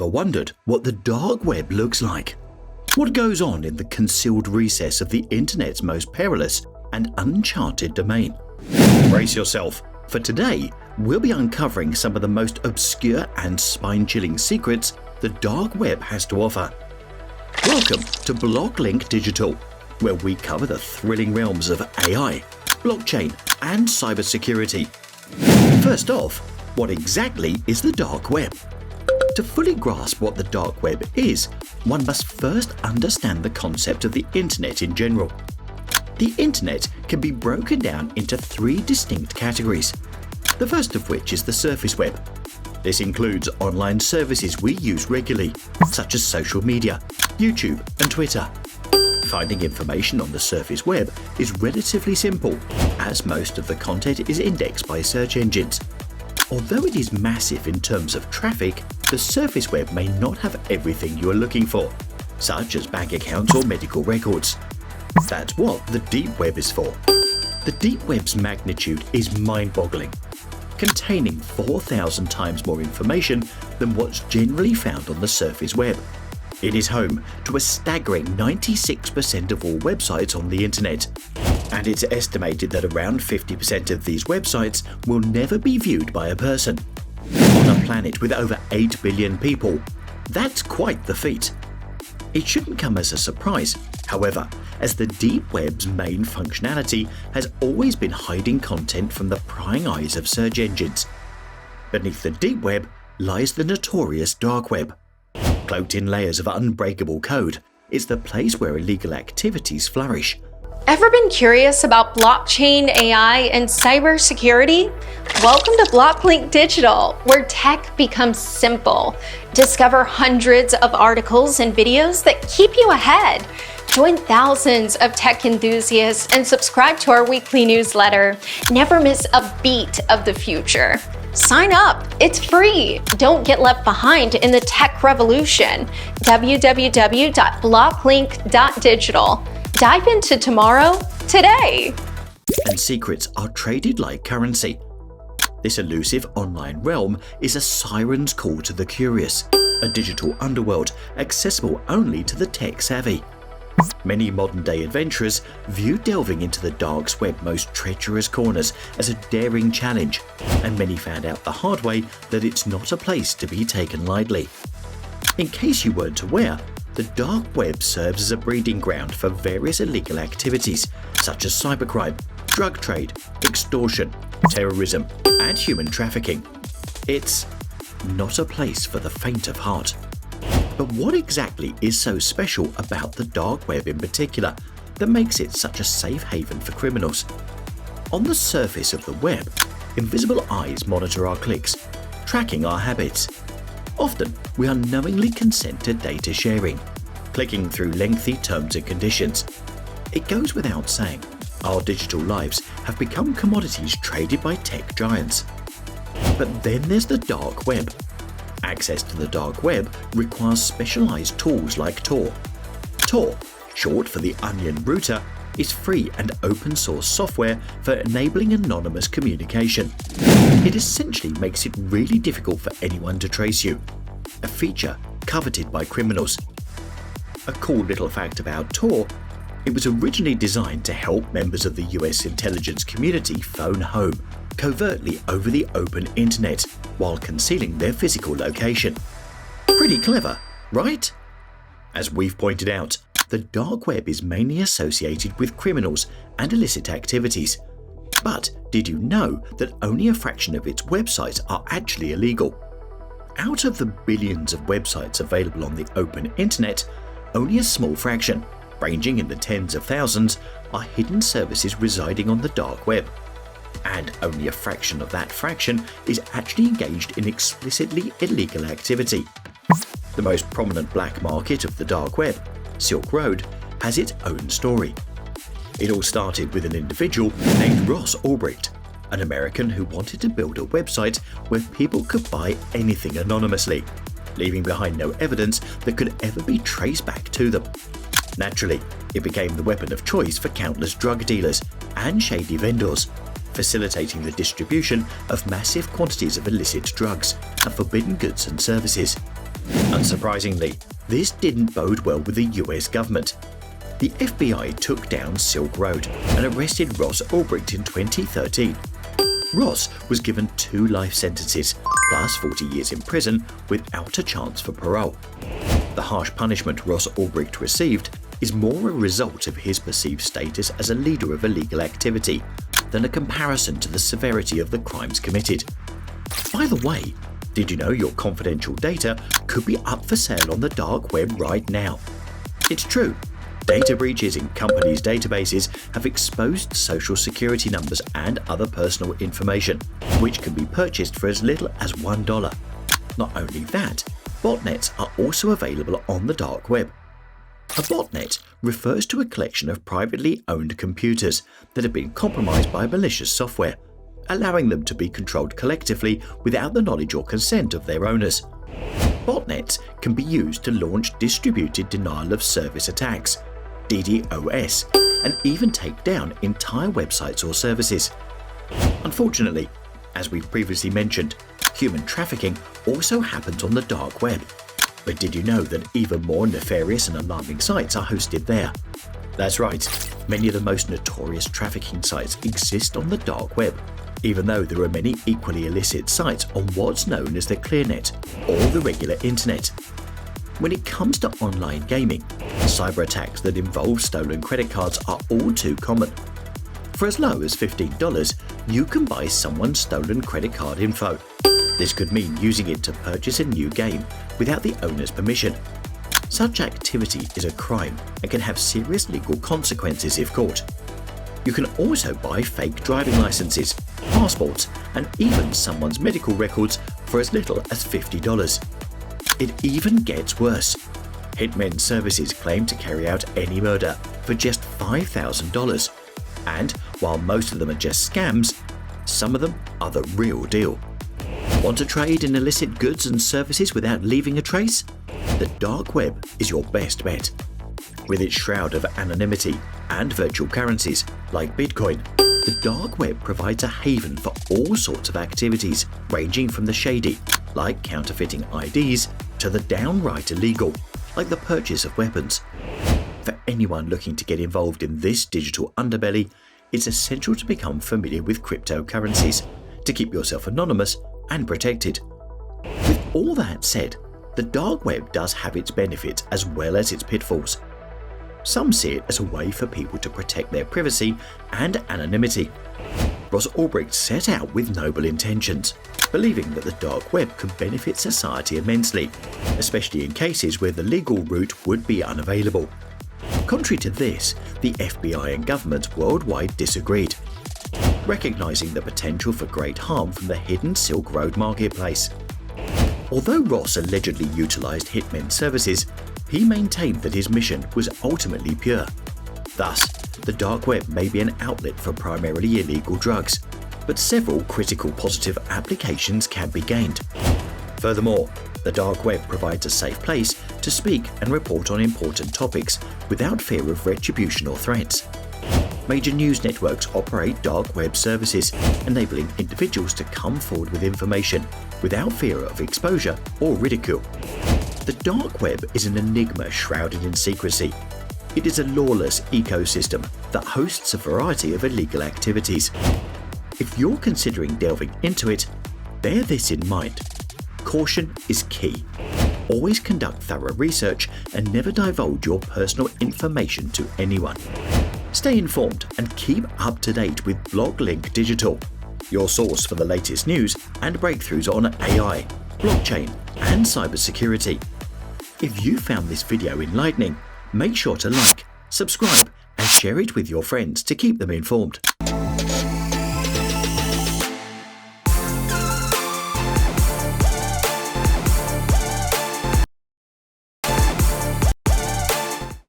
Ever wondered what the dark web looks like? What goes on in the concealed recess of the internet's most perilous and uncharted domain? Brace yourself, for today we'll be uncovering some of the most obscure and spine-chilling secrets the dark web has to offer. Welcome to BlockLink Digital, where we cover the thrilling realms of AI, blockchain, and cybersecurity. First off, what exactly is the dark web? To fully grasp what the dark web is, one must first understand the concept of the internet in general. The internet can be broken down into three distinct categories, the first of which is the surface web. This includes online services we use regularly, such as social media, YouTube, and Twitter. Finding information on the surface web is relatively simple, as most of the content is indexed by search engines. Although it is massive in terms of traffic, the surface web may not have everything you are looking for, such as bank accounts or medical records. That's what the deep web is for. The deep web's magnitude is mind-boggling, containing 4,000 times more information than what's generally found on the surface web. It is home to a staggering 96% of all websites on the internet, and it's estimated that around 50% of these websites will never be viewed by a person. On a planet with over 8 billion people, that's quite the feat. It shouldn't come as a surprise, however, as the deep web's main functionality has always been hiding content from the prying eyes of search engines. Beneath the deep web lies the notorious dark web. Cloaked in layers of unbreakable code, it's the place where illegal activities flourish. Ever been curious about blockchain, AI, and cybersecurity? Welcome to BlockLink Digital, where tech becomes simple. Discover hundreds of articles and videos that keep you ahead. Join thousands of tech enthusiasts and subscribe to our weekly newsletter. Never miss a beat of the future. Sign up, it's free. Don't get left behind in the tech revolution. www.blocklink.digital. Dive into tomorrow, today. And secrets are traded like currency. This elusive online realm is a siren's call to the curious, a digital underworld accessible only to the tech-savvy. Many modern-day adventurers view delving into the dark web's most treacherous corners as a daring challenge, and many found out the hard way that it's not a place to be taken lightly. In case you weren't aware, the dark web serves as a breeding ground for various illegal activities, such as cybercrime, drug trade, extortion, terrorism, and human trafficking. It's not a place for the faint of heart. But what exactly is so special about the dark web in particular that makes it such a safe haven for criminals? On the surface of the web, invisible eyes monitor our clicks, tracking our habits. Often, we unknowingly consent to data sharing, clicking through lengthy terms and conditions. It goes without saying, our digital lives have become commodities traded by tech giants. But then there's the dark web. Access to the dark web requires specialized tools like Tor. Tor, short for the Onion Router, is free and open source software for enabling anonymous communication. It essentially makes it really difficult for anyone to trace you, a feature coveted by criminals. A cool little fact about Tor: it was originally designed to help members of the US intelligence community phone home covertly over the open internet while concealing their physical location. Pretty clever, right? As we've pointed out, the dark web is mainly associated with criminals and illicit activities. But did you know that only a fraction of its websites are actually illegal? Out of the billions of websites available on the open internet, only a small fraction, ranging in the tens of thousands, are hidden services residing on the dark web. And only a fraction of that fraction is actually engaged in explicitly illegal activity. The most prominent black market of the dark web, Silk Road, has its own story. It all started with an individual named Ross Ulbricht, an American who wanted to build a website where people could buy anything anonymously, leaving behind no evidence that could ever be traced back to them. Naturally, it became the weapon of choice for countless drug dealers and shady vendors, facilitating the distribution of massive quantities of illicit drugs and forbidden goods and services. Unsurprisingly, this didn't bode well with the US government. The FBI took down Silk Road and arrested Ross Ulbricht in 2013. Ross was given 2 life sentences, plus 40 years in prison without a chance for parole. The harsh punishment Ross Ulbricht received is more a result of his perceived status as a leader of illegal activity than a comparison to the severity of the crimes committed. By the way, did you know your confidential data could be up for sale on the dark web right now? It's true. Data breaches in companies' databases have exposed social security numbers and other personal information, which can be purchased for as little as $1. Not only that, botnets are also available on the dark web. A botnet refers to a collection of privately owned computers that have been compromised by malicious software, allowing them to be controlled collectively without the knowledge or consent of their owners. Botnets can be used to launch distributed denial of service attacks, DDoS, and even take down entire websites or services. Unfortunately, as we've previously mentioned, human trafficking also happens on the dark web. But did you know that even more nefarious and alarming sites are hosted there? That's right, many of the most notorious trafficking sites exist on the dark web, even though there are many equally illicit sites on what's known as the clearnet, or the regular internet. When it comes to online gaming, cyberattacks that involve stolen credit cards are all too common. For as low as $15, you can buy someone's stolen credit card info. This could mean using it to purchase a new game without the owner's permission. Such activity is a crime and can have serious legal consequences if caught. You can also buy fake driving licenses, passports, and even someone's medical records for as little as $50. It even gets worse. Hitmen services claim to carry out any murder for just $5,000. And while most of them are just scams, some of them are the real deal. Want to trade in illicit goods and services without leaving a trace? The dark web is your best bet. With its shroud of anonymity and virtual currencies like Bitcoin, the dark web provides a haven for all sorts of activities, ranging from the shady, like counterfeiting IDs, to the downright illegal, like the purchase of weapons. For anyone looking to get involved in this digital underbelly, it's essential to become familiar with cryptocurrencies to keep yourself anonymous and protected. With all that said, the dark web does have its benefits as well as its pitfalls. Some see it as a way for people to protect their privacy and anonymity. Ross Ulbricht set out with noble intentions, believing that the dark web could benefit society immensely, especially in cases where the legal route would be unavailable. Contrary to this, the FBI and governments worldwide disagreed, recognizing the potential for great harm from the hidden Silk Road marketplace. Although Ross allegedly utilized hitmen services, he maintained that his mission was ultimately pure. Thus, the dark web may be an outlet for primarily illegal drugs, but several critical positive applications can be gained. Furthermore, the dark web provides a safe place to speak and report on important topics without fear of retribution or threats. Major news networks operate dark web services, enabling individuals to come forward with information without fear of exposure or ridicule. The dark web is an enigma shrouded in secrecy. It is a lawless ecosystem that hosts a variety of illegal activities. If you're considering delving into it, bear this in mind. Caution is key. Always conduct thorough research and never divulge your personal information to anyone. Stay informed and keep up to date with BlockLink Digital, your source for the latest news and breakthroughs on AI, blockchain, and cybersecurity. If you found this video enlightening, make sure to like, subscribe, and share it with your friends to keep them informed.